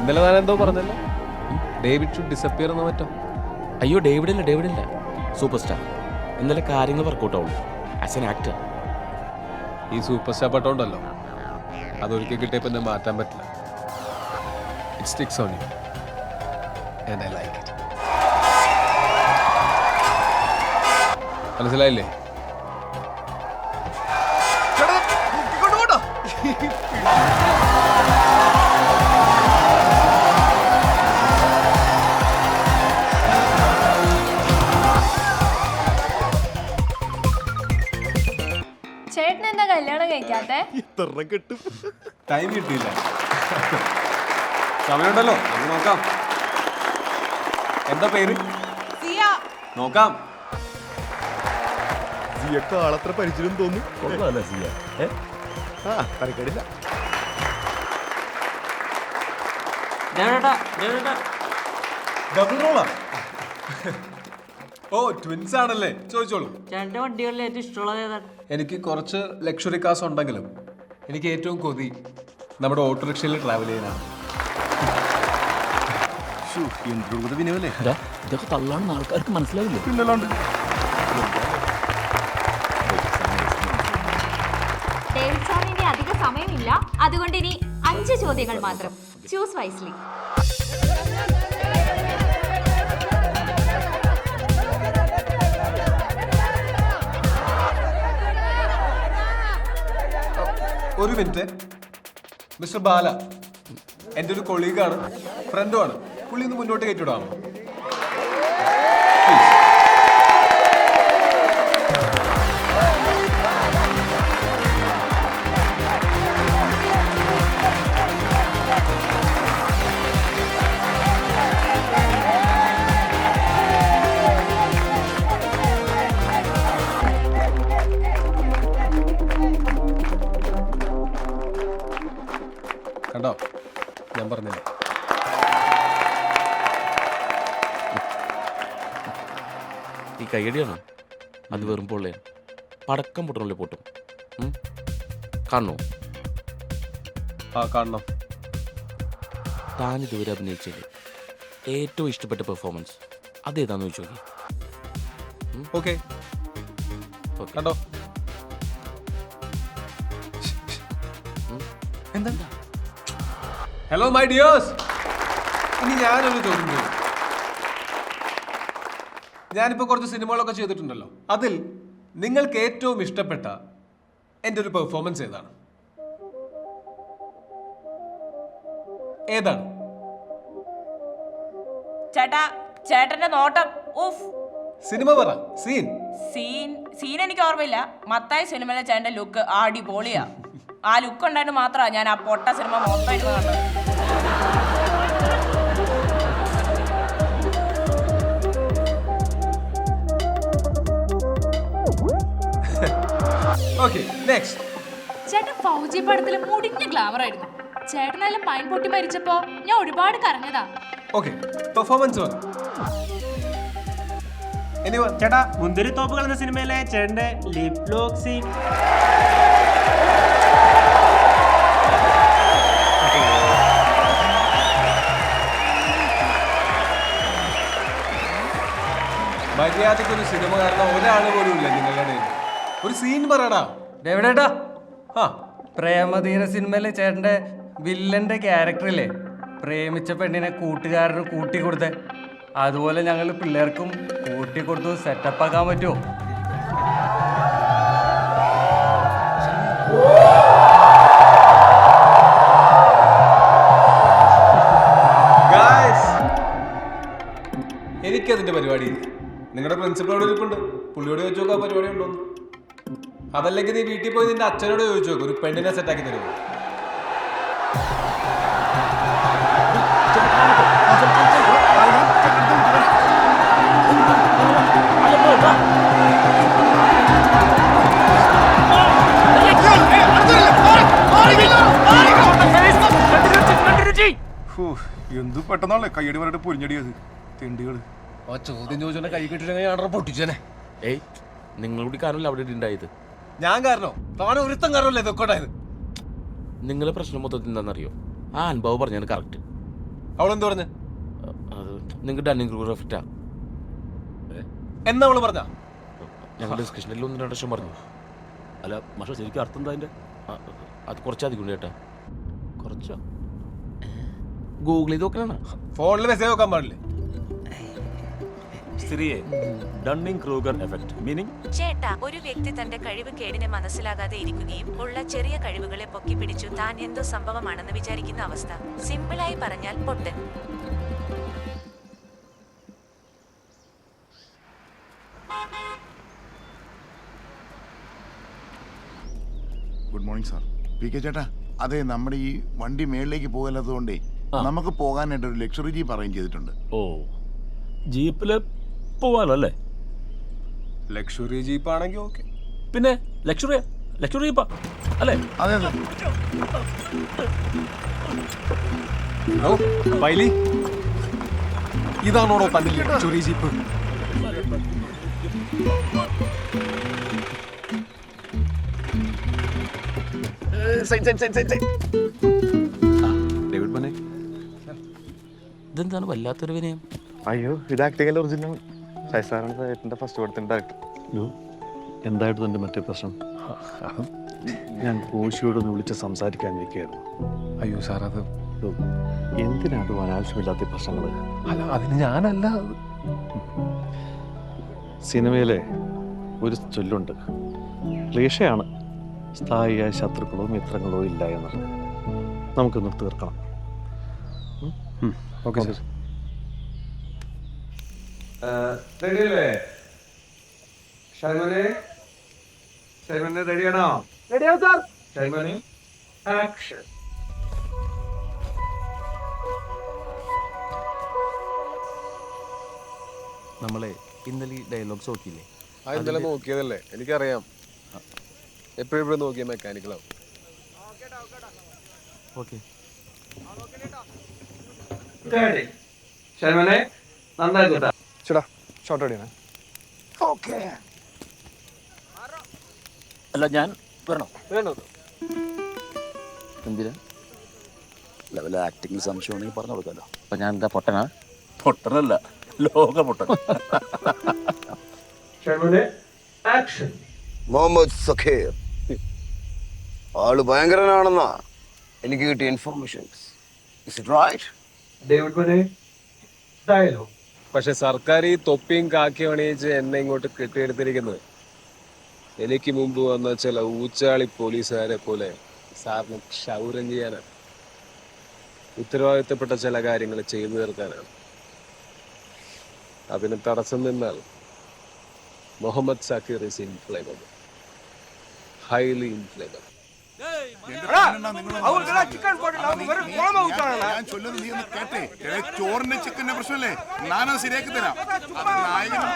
ഇന്നലെ ഞാൻ എന്തോ പറഞ്ഞല്ലോ, ഡേവിഡ് ഷുഡ് ഡിസപ്പിയർ എന്ന് പറ്റോ? അയ്യോ, ഡേവിഡില്ല, സൂപ്പർ സ്റ്റാർ. ഇന്നലെ കാര്യങ്ങൾ വർക്കൗട്ട് ആവുള്ളൂ ആസ് എൻ ആക്ടർ. ഈ സൂപ്പർ സ്റ്റാർ പട്ടമുണ്ടല്ലോ, അതൊരിക്കൽ കിട്ടിയപ്പോൾ എന്നെ മാറ്റാൻ പറ്റില്ല. It sticks on you and I like it. മനസ്സിലായില്ലേ? ചേട്ടൻ എന്താ കല്യാണം കഴിക്കാത്തെ? ടൈം കിട്ടിയില്ല. സമയമുണ്ടല്ലോ, നമുക്ക് നോക്കാം. എന്താ പേര്? നോക്കാം. ആളത്ര പരിചയം തോന്നുന്നു. തരക്കേടില്ല. ഡബിൾ റോളാ? ഓ, ട്വിൻസ് ആണല്ലേ? ചോദിച്ചോളൂ. ചേട്ടന്റെ വണ്ടികളിൽ ഏറ്റവും ഇഷ്ടമുള്ളത് ഏതാണ്? എനിക്ക് കുറച്ച് ലക്ഷറി കാസ് ഉണ്ടെങ്കിലും എനിക്ക് ഏറ്റവും കൊതി നമ്മുടെ ഓട്ടോറിക്ഷയിൽ ട്രാവൽ ചെയ്യാനാണ്. ഇതൊക്കെ തള്ളാണെന്ന് ആൾക്കാർക്ക് മനസ്സിലാവില്ല. ഡേവിഡ് സാറിന് ഇനി അധിക സമയമില്ല, അതുകൊണ്ട് ഇനി 5 ചോദ്യങ്ങൾ മാത്രം. Choose wisely. ഒരു മിനിറ്റ്. മിസ്റ്റർ ബാല എൻ്റെ ഒരു കൊളീഗാണ്, ഫ്രണ്ടുമാണ്. പുള്ളി ഒന്ന് മുന്നോട്ട് കയറ്റിവിടാമോ? കണ്ടോ, ഞാൻ പറഞ്ഞില്ലേ. ഈ കൈയടിയാണോ? അത് വെറും പൊള്ളയാണ്. പടക്കം പൊട്ടണല്ലേ പൊട്ടും. കാണണോ? ആ, കാണണം. താൻ ഇതുവരെ അഭിനയിച്ചതിൽ ഏറ്റവും ഇഷ്ടപ്പെട്ട പെർഫോമൻസ് അതേതാന്ന് ചോദിച്ചു നോക്കി. ഓക്കെ, കണ്ടോ. എന്താ? ഹലോ മൈ ഡിയേഴ്സ്, ഇനി ഞാനൊരു ചോദ്യം ചോദിക്കും. ഞാനിപ്പോൾ കുറച്ച് സിനിമകളൊക്കെ ചെയ്തിട്ടുണ്ടല്ലോ, അതിൽ നിങ്ങൾക്ക് ഏറ്റവും ഇഷ്ടപ്പെട്ട എൻ്റെ ഒരു പെർഫോമൻസ് ഏതാണ്? ഏതാണ്? ചേട്ടന്റെ നോട്ടം. സിനിമ പറ. സീൻ എനിക്ക് ഓർമ്മയില്ല. മത്തായി സിനിമയിലെ ചേട്ടന്റെ ലുക്ക് അടിപൊളിയാ. ആ ലുക്ക് ഉണ്ടായിട്ട് മാത്രമാണ് ഞാൻ ആ പൊട്ട സിനിമ മൊത്തം ഇരുന്ന് കണ്ടത്. Okay, next. ചേട്ടൻ ഫൗജി പടത്തില് മുടിഞ്ഞ ഗ്ലാമർ ആയിരുന്നു. ചേട്ടനെല്ലാം പൈൻ പൊട്ടി മരിച്ചപ്പോ ഞാൻ ഒരുപാട് കരഞ്ഞതാ. ഓക്കേ, പെർഫോമൻസ് പറ. എനിവൺ? ചേട്ടാ, മുന്തിരി തോപ്പുകൾ എന്ന സിനിമയിലെ ചേട്ടന്റെ ലിപ് ലോക്ക് സീൻ. മര്യാദയ്ക്ക് ഒരു സിനിമ കാരണം ഒരാൾ പോലും ഇല്ല നിങ്ങളുടെ. ഒരു സീൻ പറയടാ. ഡേവിഡേട്ടാ, ആ, പ്രേമധീര സിനിമയിലെ ചേട്ടന്റെ വില്ലന്റെ ക്യാരക്ടറില്ലേ, പ്രേമിച്ച പെണ്ണിനെ കൂട്ടുകാരന് കൂട്ടിക്കൊടുത്തേ, അതുപോലെ ഞങ്ങൾ പിള്ളേർക്കും കൂട്ടിക്കൊടുത്ത് സെറ്റപ്പ് ആക്കാൻ പറ്റുമോ? എനിക്കതിന്റെ പരിപാടിയില്ല. നിങ്ങളുടെ പ്രിൻസിപ്പളോട് ഇരിപ്പുണ്ട്, പുള്ളിയോട് ചോദിച്ചു നോക്കാം പരിപാടി ഉണ്ടോന്ന്. അതല്ലെങ്കിൽ നീ വീട്ടിൽ പോയി നിന്റെ അച്ഛനോട് ചോദിച്ചു നോക്കും, ഒരു പെണ്ണിനെ സെറ്റാക്കി തരുമോ? എന്ത് പെട്ടെന്നാണല്ലേ കയ്യടി പറഞ്ഞിട്ട് പൊരിഞ്ഞടിയത് തെണ്ടികള്. ആ ചോദ്യം ചോദിച്ചോണ്ട് കൈ കിട്ടിയിട്ട് പൊട്ടിച്ചേനെ. ഏയ്, നിങ്ങളുടെ കാരണമല്ല അവിടെ ഉണ്ടായത്. ഞാൻ കാരണോ? താനും ഒരുത്തം കാരണമല്ലേ ഇതൊക്കെ ഉണ്ടായത്? നിങ്ങളെ പ്രശ്നം മൊത്തത്തിൽ എന്താണെന്നറിയോ? ആ അനുഭവം പറഞ്ഞാണ് കറക്റ്റ്. അവളെന്ത് പറഞ്ഞ? അത് നിങ്ങൾക്ക് ഡണ്ണിങ് ക്രൂഗർ എഫക്റ്റാ. എന്നാ അവള് പറഞ്ഞ? ഞങ്ങൾ ഡിസ്കഷനിൽ 1-2 വർഷം പറഞ്ഞു. അല്ല മാഷ ശരിക്കും അർത്ഥം എന്താ അതിൻ്റെ? അത് കുറച്ചധികം ഉണ്ട് ചേട്ടാ. കുറച്ചോ? ഗൂഗിൾ ചെയ്ത് നോക്കണ. ഫോണിൽ മെസ്സേജ് നോക്കാൻ പാടില്ലേ? സിറിയെ ഡണ്ണിങ് ക്രൂഗർ എഫക്റ്റ് മീനിങ് ചേട്ടാ, ഒരു വ്യക്തി തന്റെ കഴിവ് കേടിനെ മനസ്സിലാകാതെ ഇരിക്കുകയും ഉള്ള ചെറിയ കഴിവുകളെ പൊക്കി പിടിച്ചു താൻ എന്തോ സംഭവമാണെന്ന് വിചാരിക്കുന്ന അവസ്ഥ. സിമ്പിളായി പറഞ്ഞാൽ പൊട്ടൻ. Good morning sir. P K ചേട്ടാ, അതെ, നമ്മുടെ ഈ വണ്ടി മേളിലേക്ക് പോകാത്തതുകൊണ്ടേ നമുക്ക് പോകാനായിട്ട് ഒരു ലക്ഷറി ജീപ്പ് അറേഞ്ച് ചെയ്തിട്ടുണ്ട്. ഓ, ജീപ്പിൽ പോവാലോ അല്ലേ? ലക്ഷറി ജീപ്പ് ആണെങ്കിൽ ഓക്കെ. പിന്നെ ലക്ഷറി ജീപ്പാ അല്ലേ? അതെ അതെ. പൈലി, ഇതാണോടോ തന്റെ ലക്ഷറി ജീപ്പ്? ഡേവിഡ് ബനെ. ഇതെന്താണ് വല്ലാത്തൊരു വിനയം? അയ്യോ, ഇത് ആക്ടിംഗ് ഒറിജിനൽ സാറാണ് ഏട്ടൻ്റെ ഫസ്റ്റ് പടത്തിൻ്റെ ഡയറക്ടർ. എന്തായിട്ട് തൻ്റെ മറ്റേ പ്രശ്നം? ഞാൻ കോശിയോടൊന്ന് വിളിച്ച് സംസാരിക്കാനിരിക്കുകയായിരുന്നു. അയ്യോ സാർ, അത് എന്തിനാണ് അനാവശ്യമില്ലാത്ത പ്രശ്നങ്ങൾ? അല്ല, അതിന് ഞാനല്ല. സിനിമയിലെ ഒരു ചൊല്ലുണ്ട്, ക്ലീശയാണ്, സ്ഥായിയായ ശത്രുക്കളോ മിത്രങ്ങളോ ഇല്ല എന്നുള്ളത്. നമുക്കൊന്ന് തീർക്കണം. Okay sir. റെഡിയല്ലേ? ഷൈമനെ റെഡിയാണോ? റെഡിയാണ് സാർ. ഷൈമനെ ആക്ഷൻ. നമ്മളെ ഇന്നലെ ഈ ഡയലോഗ്സ് നോക്കിയില്ലേ? ഇന്നലെ നോക്കിയതല്ലേ, എനിക്കറിയാം. എപ്പോഴും നോക്കിയ മെക്കാനിക്കലാവും. ഓക്കെ. ഷൈമനെ നന്നായി കേട്ടാ. ചേട്ടാ ഷോർട്ട് അടിയാണ്. ഓക്കെ. അല്ല ഞാൻ വരണോ? എന്തിനാ? ലെവൽ ആക്ടിംഗ് സംശയമാണെങ്കിൽ പറഞ്ഞു കൊടുക്കാമല്ലോ. അപ്പൊ ഞാൻ എന്താ പൊട്ടനാ? പൊട്ടനല്ല, ലോക പൊട്ടൻ. ഷൈമനെ ആക്ഷൻ. മുഹമ്മദ് സഖീർ ആള് ഭയങ്കരനാണെന്നാ എനിക്ക് കിട്ടിയ informations. Is it right? David ബനെ ഡയലോഗ്. പക്ഷെ സർക്കാർ ഈ തൊപ്പിയും കാക്കിയും അണിയിച്ച് എന്നെ ഇങ്ങോട്ട് കെട്ടിയെടുത്തിരിക്കുന്നത് എനിക്ക് മുമ്പ് വന്ന ചില ഊച്ചാളി പോലീസുകാരെ പോലെ സാറിന് ക്ഷൗരം ചെയ്യാനാണ്. ഉത്തരവാദിത്തപ്പെട്ട ചില കാര്യങ്ങൾ ചെയ്തു തീർക്കാനാണ്. അതിന് തടസ്സം നിന്നാൽ Muhammad Zakir is inflammable, highly inflammable. ഞാൻ ചൊല്ലുന്നത് നീ ഒന്ന് കേട്ടേ. ചോറിന്റെ ചിക്കന്റെ പ്രശ്നമല്ലേ, ഞാനത് ശരിയാക്കി തരാം. അത് നായകനും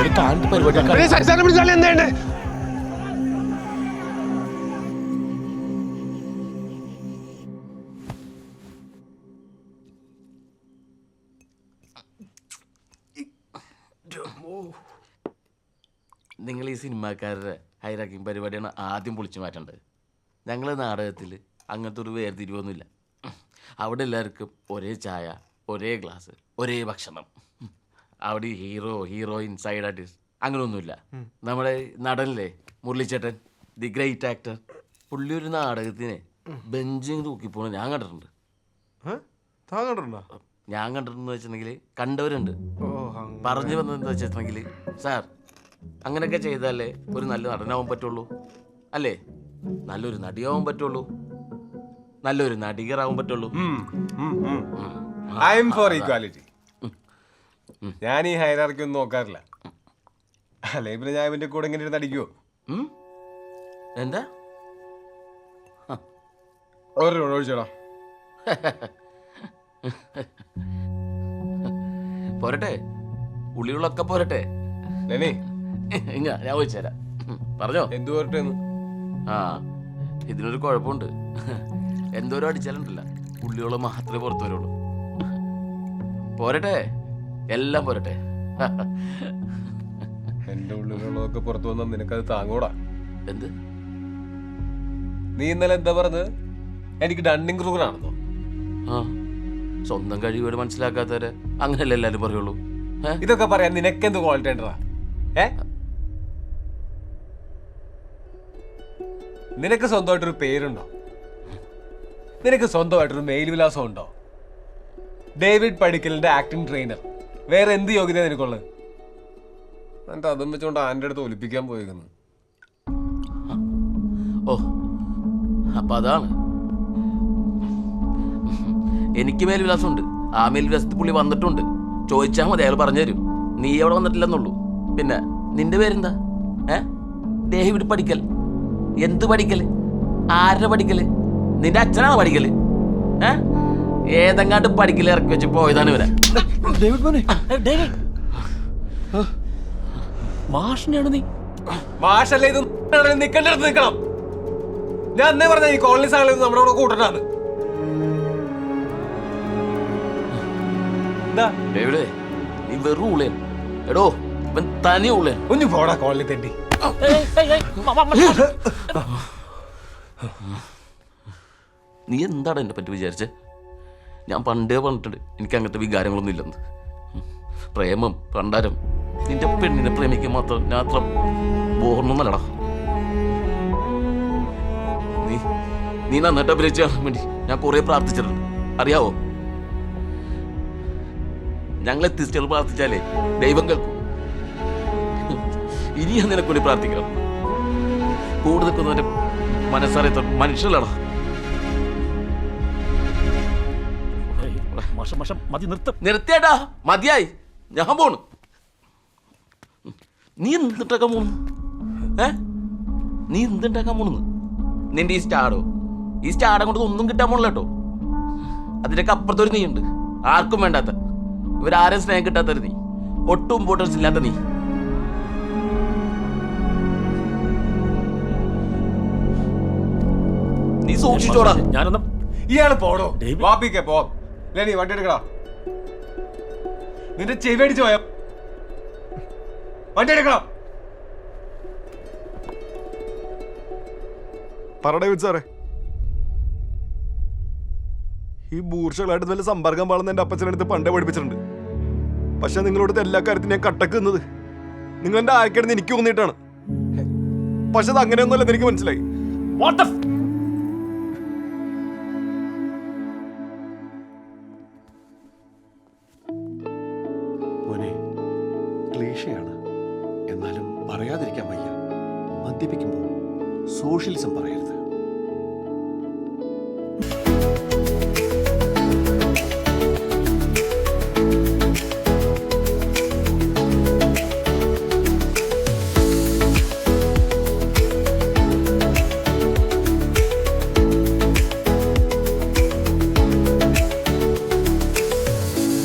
ഒരു കാണ്ട് പരിപാടി. നിങ്ങൾ ഈ സിനിമാക്കാരുടെ ഹൈറാക്കിങ് പരിപാടിയാണ് ആദ്യം പൊളിച്ചു മാറ്റേണ്ടത്. ഞങ്ങളെ നാടകത്തിൽ അങ്ങനത്തെ ഒരു വേർതിരിവൊന്നുമില്ല. അവിടെ എല്ലാവർക്കും ഒരേ ചായ, ഒരേ ഗ്ലാസ്, ഒരേ ഭക്ഷണം. അവിടെ ഹീറോ, ഹീറോയിൻ, സൈഡ് ആർട്ടിസ്റ്റ് അങ്ങനെയൊന്നുമില്ല. നമ്മുടെ നടനില്ലേ മുരളിച്ചേട്ടൻ, ദി ഗ്രേറ്റ് ആക്ടർ, പുള്ളി ഒരു നാടകത്തിന് ബെഞ്ചിങ് തൂക്കിപ്പോണ ഞാൻ കണ്ടിട്ടുണ്ട്. ഞാൻ കണ്ടിട്ടുണ്ടെന്ന് വെച്ചിട്ടുണ്ടെങ്കിൽ കണ്ടവരുണ്ട്. പറഞ്ഞു വന്നതെന്ന് വെച്ചിട്ടുണ്ടെങ്കിൽ, സാർ അങ്ങനെയൊക്കെ ചെയ്താലേ ഒരു നല്ല നടനാവാൻ പറ്റുള്ളൂ, അല്ലേ? നല്ലൊരു നടിയാവാൻ പറ്റുള്ളൂ, നല്ലൊരു നടികറാവാൻ പറ്റുള്ളൂ. I am for equality. ഞാൻ ഈ ഹൈറാർക്കി ഒന്നും നോക്കാറില്ല. അല്ലെ പിന്നെ ഞാൻ ഇവന്റെ കൂടെ ഇങ്ങനെ ഇരുന്ന് അടിക്കുവോ? എന്താ ഒഴിച്ചോടാ. പോരട്ടെ, ഉള്ളികളൊക്കെ പോരട്ടെ. ലെനി ഞാൻ ചോദിച്ചുതരാം. പറഞ്ഞോ. എന്തു പോരട്ടെ? ആ, ഇതിനൊരു കുഴപ്പമുണ്ട്. എന്തോരം അടിച്ചാലുണ്ടല്ല, ഉള്ളികൾ മാത്രമേ പുറത്തു വരുള്ളൂ. പോരട്ടെ, എല്ലാം പോരട്ടെ. എന്റെ ഉള്ളിലുള്ളതൊക്കെ പുറത്തു വന്നാൽ നിനക്കത് താങ്ങൂടാ. എന്ത്? നീ ഇന്നലെ എന്താ പറഞ്ഞത്? എനിക്ക് ഡണ്ണിങ് ക്രൂഗറാണെന്നോ? ആ, സ്വന്തം കഴിവുകൾ മനസ്സിലാക്കാത്തവരെ അങ്ങനെയല്ല എല്ലാരും പറയുള്ളൂ. ഇതൊക്കെ പറയാൻ നിനക്കെന്ത് ക്വാളിറ്റി ഉണ്ടടാ? നിനക്ക് സ്വന്തമായിട്ടൊരു പേരുണ്ടോ? നിനക്ക് സ്വന്തമായിട്ടൊരു മെയിൽ വിലാസം ഉണ്ടോ? ഡേവിഡ് പടിക്കലിന്റെ ആക്ടിംഗ് ട്രെയിനർ. വേറെ എന്ത് യോഗ്യത നിനക്കുള്ളത്? എന്നിട്ട് അതും വെച്ചോണ്ട് ആൻ്റെ അടുത്ത് ഒലിപ്പിക്കാൻ പോയിരിക്കുന്നു. ഓ, അപ്പൊ അതാണ്. എനിക്ക് മേൽവിലാസമുണ്ട്. ആ മേൽവിലാസത്തിൽ പുള്ളി വന്നിട്ടുണ്ട്. ചോദിച്ചാൽ മതി, അയാൾ പറഞ്ഞു തരും. നീ എവിടെ വന്നിട്ടില്ലെന്നുള്ളൂ. പിന്നെ നിന്റെ പേരെന്താ? ഡേവിഡ് പടിക്കൽ. എന്ത് പഠിക്കല്? ആരുടെ പഠിക്കല്? നിന്റെ അച്ഛനാണ് പഠിക്കല്? ഏതെങ്ങാണ്ട് പഠിക്കല് ഇറക്കി വെച്ച് പോയതാണ് ഇവരെ. മാഷിനെയാണ് നീ? മാഷല്ലേ ഇത്? നിൽക്കേണ്ടടുത്ത് നിൽക്കണം. ഞാൻ അന്നേ പറഞ്ഞ ഈ കോളനി സാധനം നമ്മുടെ കൂടെ കൂട്ടണ്ടാണ്. ഡേവിഡേ, നീ വെറും ഉള്ളേൻ. എടോ, ഇവൻ തനി ഉള്ളേൻ. ഒന്ന് പോടാ കോളനി തെണ്ടി. നീ എന്താണ് എന്നെ പറ്റി വിചാരിച്ചേ? ഞാൻ പണ്ടേ പറഞ്ഞിട്ടുണ്ട് എനിക്ക് അങ്ങനത്തെ വികാരങ്ങളൊന്നും ഇല്ലെന്ന്. പ്രേമം, പണ്ടാരം, നിന്റെ പെണ്ണിനെ പ്രേമിക്കാൻ മാത്രം ഞാൻ അത്ര ബോർണൊന്നല്ലടാ. നീ നന്നായിട്ട് അഭിനയിച്ചാൻ വേണ്ടി ഞാൻ കുറെ പ്രാർത്ഥിച്ചിട്ടുണ്ട്, അറിയാവോ? ഞങ്ങളെ തിരിച്ചുകൾ പ്രാർത്ഥിച്ചാലേ ദൈവം കേൾക്കും. ഇനി ഞാൻ നിനക്ക് വേണ്ടി പ്രാർത്ഥിക്കണം. കൂടെ നിൽക്കുന്നവന്റെ മനസ്സറിയത്ത മനുഷ്യലടാ. നിർത്തിയേട്ടാ, മതിയായി, ഞാൻ പോണു. നീ എന്തുണ്ടാക്കാൻ പോണു? നീ എന്തുണ്ടാക്കാൻ പോണെന്ന്? നിന്റെ ഈ സ്റ്റാഡോ, ഈ സ്റ്റാഡം കൊണ്ട് ഒന്നും കിട്ടാൻ പോണില്ല കേട്ടോ. അതിനൊക്കെ അപ്പുറത്തൊരു നീ ഉണ്ട്, ആർക്കും വേണ്ടാത്ത, ഇവരാരും സ്നേഹം കിട്ടാത്തൊരു നീ, ഒട്ടും ഇമ്പോർട്ടൻസ് ഇല്ലാത്ത നീ. നീ സൂക്ഷിച്ചോടാ. ഞാനൊന്നും ഇയാള് പോടോ. വാപ്പിക്കെ പോ. ലെനി വണ്ടി എടുക്കടാ. നിന്റെ ചെവി അടിച്ചു പോയോ? വണ്ടി എടുക്കണം. പറ സാറേ, ഈ ബൂർഷകളായിട്ട് നല്ല സമ്പർക്കം പാടുന്ന എൻ്റെ അപ്പച്ചനടുത്ത് പണ്ടേ പഠിപ്പിച്ചിട്ടുണ്ട്. പക്ഷെ നിങ്ങളോടത്ത് എല്ലാ കാര്യത്തിനും ഞാൻ കട്ടക്ക് നിന്നത് നിങ്ങൾ എൻ്റെ ആയിക്കിടന്ന് എനിക്ക് തോന്നിയിട്ടാണ്. പക്ഷെ അത് അങ്ങനെയൊന്നുമല്ലെന്ന് എനിക്ക് മനസ്സിലായി. മോനെ, ക്ലീശയാണ്, എന്നാലും പറയാതിരിക്കാൻ വയ്യ. മദ്യപിക്കുമ്പോൾ സോഷ്യലിസം പറയരുത്.